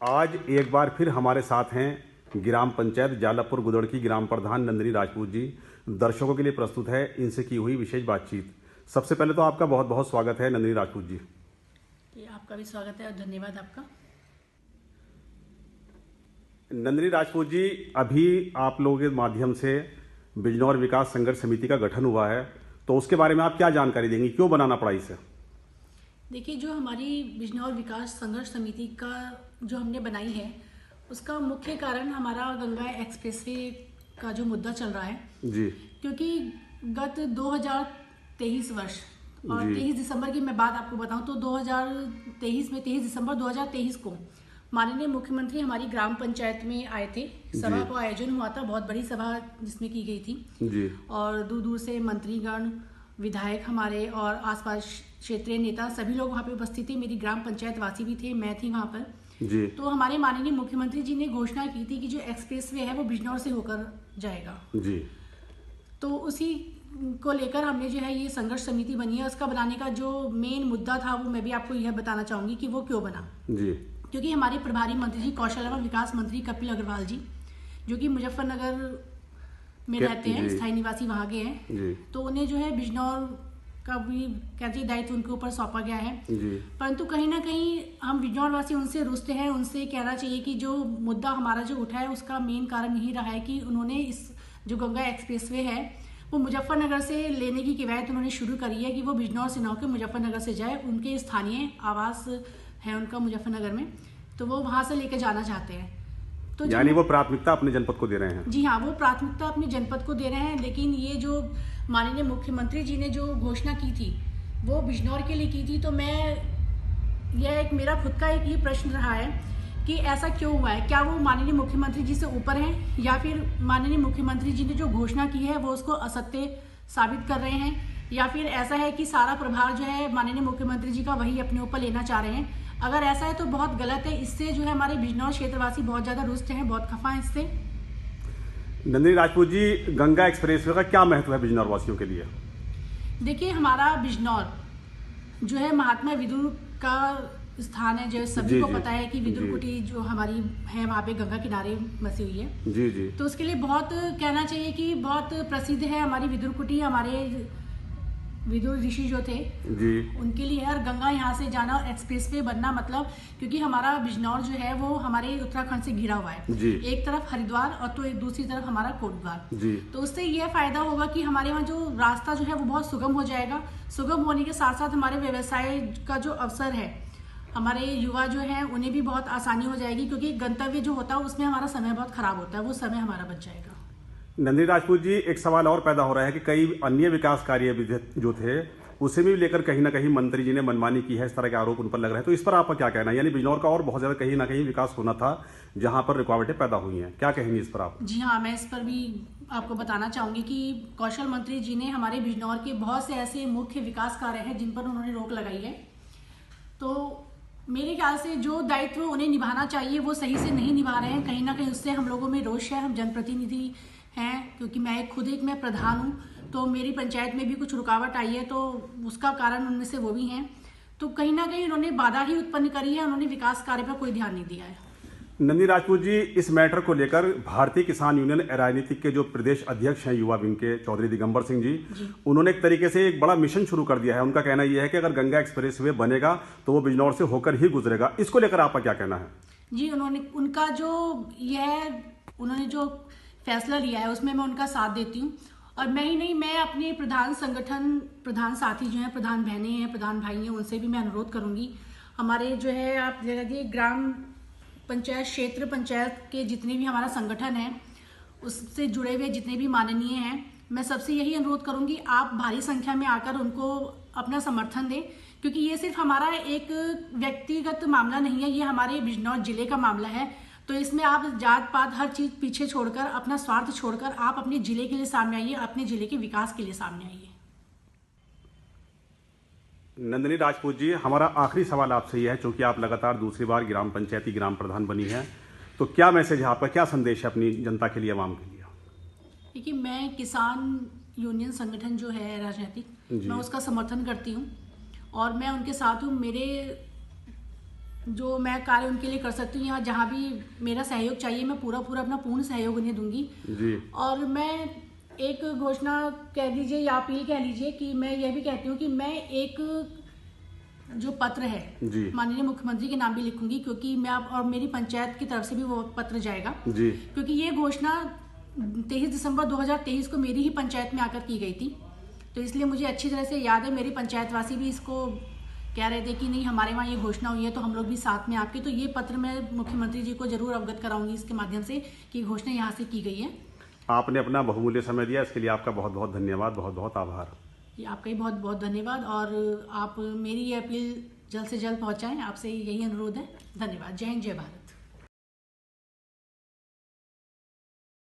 आज एक बार फिर हमारे साथ हैं ग्राम पंचायत जालापुर गुदड़ की ग्राम प्रधान नंदिनी राजपूत जी। दर्शकों के लिए प्रस्तुत है इनसे की हुई विशेष बातचीत। सबसे पहले तो आपका बहुत बहुत स्वागत है नंदिनी राजपूत जी। आपका भी स्वागत है और धन्यवाद आपका। नंदिनी राजपूत जी, अभी आप लोगों के माध्यम से बिजनौर विकास संघर्ष समिति का गठन हुआ है, तो उसके बारे में आप क्या जानकारी देंगी, क्यों बनाना पड़ा इसे? देखिए, जो हमारी बिजनौर विकास संघर्ष समिति का जो हमने बनाई है, उसका मुख्य कारण हमारा गंगा एक्सप्रेसवे का जो मुद्दा चल रहा है जी। क्योंकि गत 2023 वर्ष और 23 दिसंबर की मैं बात आपको बताऊं तो 2023 में 23 दिसंबर 2023 को माननीय मुख्यमंत्री हमारी ग्राम पंचायत में आए थे। सभा का आयोजन हुआ था, बहुत बड़ी सभा जिसमें की गई थी जी। और दूर दूर से मंत्रीगण, विधायक हमारे और आसपास क्षेत्रीय नेता सभी लोग वहाँ पे उपस्थित थे। मेरी ग्राम पंचायत वासी भी थे, मैं थी वहाँ पर जी। तो हमारे माननीय मुख्यमंत्री जी ने घोषणा की थी कि जो एक्सप्रेसवे है वो बिजनौर से होकर जाएगा जी। तो उसी को लेकर हमने जो है ये संघर्ष समिति बनी है। उसका बनाने का जो मेन मुद्दा था वो मैं भी आपको यह बताना चाहूंगी कि वो क्यों बना। जी। क्योंकि हमारे प्रभारी मंत्री जी, कौशल एवं विकास मंत्री कपिल अग्रवाल जी, जो कि मुजफ्फरनगर में रहते हैं, स्थायी निवासी वहाँ के हैं, तो उन्हें जो है बिजनौर का भी कहते दायित्व उनके ऊपर सौंपा गया है। परंतु कहीं ना कहीं हम बिजनौर वासी उनसे रुष्ट हैं। उनसे कहना चाहिए कि जो मुद्दा हमारा जो उठा है उसका मेन कारण यही रहा है कि उन्होंने इस जो गंगा एक्सप्रेसवे है वो मुजफ्फरनगर से लेने की कवायद उन्होंने शुरू करी है कि वो बिजनौर से ना होकर मुजफ्फरनगर से जाए। उनके स्थानीय आवास है उनका मुजफ्फरनगर में, तो वो वहां से लेकर जाना चाहते हैं। तो यानी वो प्राथमिकता अपने जनपद को दे रहे हैं? जी हाँ, वो प्राथमिकता अपने जनपद को दे रहे हैं। लेकिन ये जो माननीय मुख्यमंत्री जी ने जो घोषणा की थी वो बिजनौर के लिए की थी। तो यह एक मेरा खुद का एक ये प्रश्न रहा है कि ऐसा क्यों हुआ है। क्या वो माननीय मुख्यमंत्री जी से ऊपर हैं या फिर माननीय मुख्यमंत्री जी ने जो घोषणा की है वो उसको असत्य साबित कर रहे हैं, या फिर ऐसा है कि सारा प्रभार जो है माननीय मुख्यमंत्री जी का वही अपने ऊपर लेना चाह रहे हैं। अगर ऐसा है तो बहुत गलत है। इससे जो है हमारे बिजनौर क्षेत्रवासी बहुत ज्यादा रुष्ट हैं, बहुत खफा हैं इससे। नंदिनी राजपूत जी, गंगा एक्सप्रेसवे का क्या महत्व है बिजनौर वासियों के लिए? देखिए, हमारा बिजनौर जो है महात्मा विदुर का स्थान है। जो सभी को पता है कि विदुर कुटी जो हमारी है वहाँ पे गंगा किनारे बसी हुई है। जी जी। तो उसके लिए बहुत कहना चाहिए कि बहुत प्रसिद्ध है हमारी विदुर कुटी। हमारे विदुर ऋषि जो थे जी, उनके लिए और गंगा यहाँ से जाना और एक्सप्रेसवे बनना, मतलब क्योंकि हमारा बिजनौर जो है वो हमारे उत्तराखंड से घिरा हुआ है जी। एक तरफ हरिद्वार और तो एक दूसरी तरफ हमारा कोटद्वार जी। तो उससे यह फायदा होगा कि हमारे वहाँ जो रास्ता जो है वो बहुत सुगम हो जाएगा। सुगम होने के साथ साथ हमारे व्यवसाय का जो अवसर है, हमारे युवा जो है उन्हें भी बहुत आसानी हो जाएगी, क्योंकि गंतव्य जो होता है उसमें हमारा समय बहुत खराब होता है, वो समय हमारा बच जाएगा। नंदिनी राजपूत जी, एक सवाल और पैदा हो रहा है कि कई अन्य विकास कार्य भी जो थे उसे भी लेकर कहीं ना कहीं मंत्री जी ने मनमानी की है, इस तरह के आरोप उन पर लग रहे हैं, तो इस पर आपका क्या कहना है? यानी बिजनौर का और बहुत ज्यादा कहीं ना कहीं विकास होना था जहां पर रुकावटें पैदा हुई हैं, क्या कहेंगे इस पर आप? जी हाँ, मैं इस पर भी आपको बताना चाहूंगी कि कौशल मंत्री जी ने हमारे बिजनौर के बहुत से ऐसे मुख्य विकास कार्य हैं जिन पर उन्होंने रोक लगाई है। तो मेरे ख्याल से जो दायित्व उन्हें निभाना चाहिए वो सही से नहीं निभा रहे हैं। कहीं ना कहीं उससे हम लोगों में रोष है। हम जनप्रतिनिधि हैं, क्योंकि मैं प्रधान हूँ, तो मेरी पंचायत में भी कुछ रुकावट आई है, तो उसका कारण उनमें से वो भी हैं। तो कहीं ना कहीं उन्होंने बाधा ही उत्पन्न करी है, उन्होंने विकास कार्य पर कोई ध्यान नहीं दिया है। नंदिनी राजपूत जी, इस मैटर को लेकर भारतीय किसान यूनियन राजनीतिक के जो प्रदेश अध्यक्ष हैं युवा विंग के चौधरी दिगंबर सिंह जी, उन्होंने एक तरीके से एक बड़ा मिशन शुरू कर दिया है। उनका कहना यह है कि अगर गंगा एक्सप्रेसवे बनेगा तो वो बिजनौर से होकर ही गुजरेगा। इसको लेकर आपका क्या कहना है? जी, उन्होंने जो फैसला लिया है उसमें मैं उनका साथ देती हूँ। और मैं ही नहीं, मैं अपने प्रधान साथी जो हैं, प्रधान बहनें हैं, प्रधान भाई हैं, उनसे भी मैं अनुरोध करूंगी। हमारे जो है आप देखिए ग्राम पंचायत, क्षेत्र पंचायत के जितने भी हमारा संगठन है उससे जुड़े हुए जितने भी माननीय हैं, मैं सबसे यही अनुरोध करूंगी आप भारी संख्या में आकर उनको अपना समर्थन दें, क्योंकि ये सिर्फ हमारा एक व्यक्तिगत मामला नहीं है, ये हमारे बिजनौर जिले का मामला है। तो इसमें आप जात पात हर चीज पीछे छोड़कर, अपना स्वार्थ छोड़कर आप अपने जिले के लिए सामने आइए, अपने जिले के विकास के लिए सामने आइए। नंदिनी राजपूत जी, हमारा आखिरी सवाल आपसे यह है, चूंकि आप लगातार दूसरी बार ग्राम पंचायती ग्राम प्रधान बनी है, तो क्या मैसेज है आपका, क्या संदेश है अपनी जनता के लिए, आवाम के लिए? देखिए, मैं किसान यूनियन संगठन जो है राजनीतिक, मैं उसका समर्थन करती हूँ और मैं उनके साथ हूँ। मेरे जो मैं कार्य उनके लिए कर सकती हूँ, या जहाँ भी मेरा सहयोग चाहिए मैं पूरा अपना पूर्ण सहयोग उन्हें दूंगी जी। और मैं एक घोषणा कह दीजिए या अपील कह लीजिए कि मैं यह भी कहती हूँ कि मैं एक जो पत्र है जी। माननीय मुख्यमंत्री के नाम भी लिखूंगी, क्योंकि मैं और मेरी पंचायत की तरफ से भी वो पत्र जाएगा जी। क्योंकि ये घोषणा 23 दिसंबर 2023 को मेरी ही पंचायत में आकर की गई थी। तो इसलिए मुझे अच्छी तरह से याद है, मेरी पंचायतवासी भी इसको कह रहे थे कि नहीं हमारे वहाँ ये घोषणा हुई है तो हम लोग भी साथ में आपके, तो ये पत्र मैं मुख्यमंत्री जी को जरूर अवगत कराऊंगी इसके माध्यम से कि घोषणा यहाँ से की गई है। आपने अपना बहुमूल्य समय दिया, इसके लिए आपका बहुत बहुत धन्यवाद, बहुत बहुत आभार। जी, आपका ही बहुत बहुत धन्यवाद और आप मेरी ये अपील जल्द से जल्द पहुँचाएँ, आपसे यही अनुरोध है। धन्यवाद। जय हिंद, जय भारत।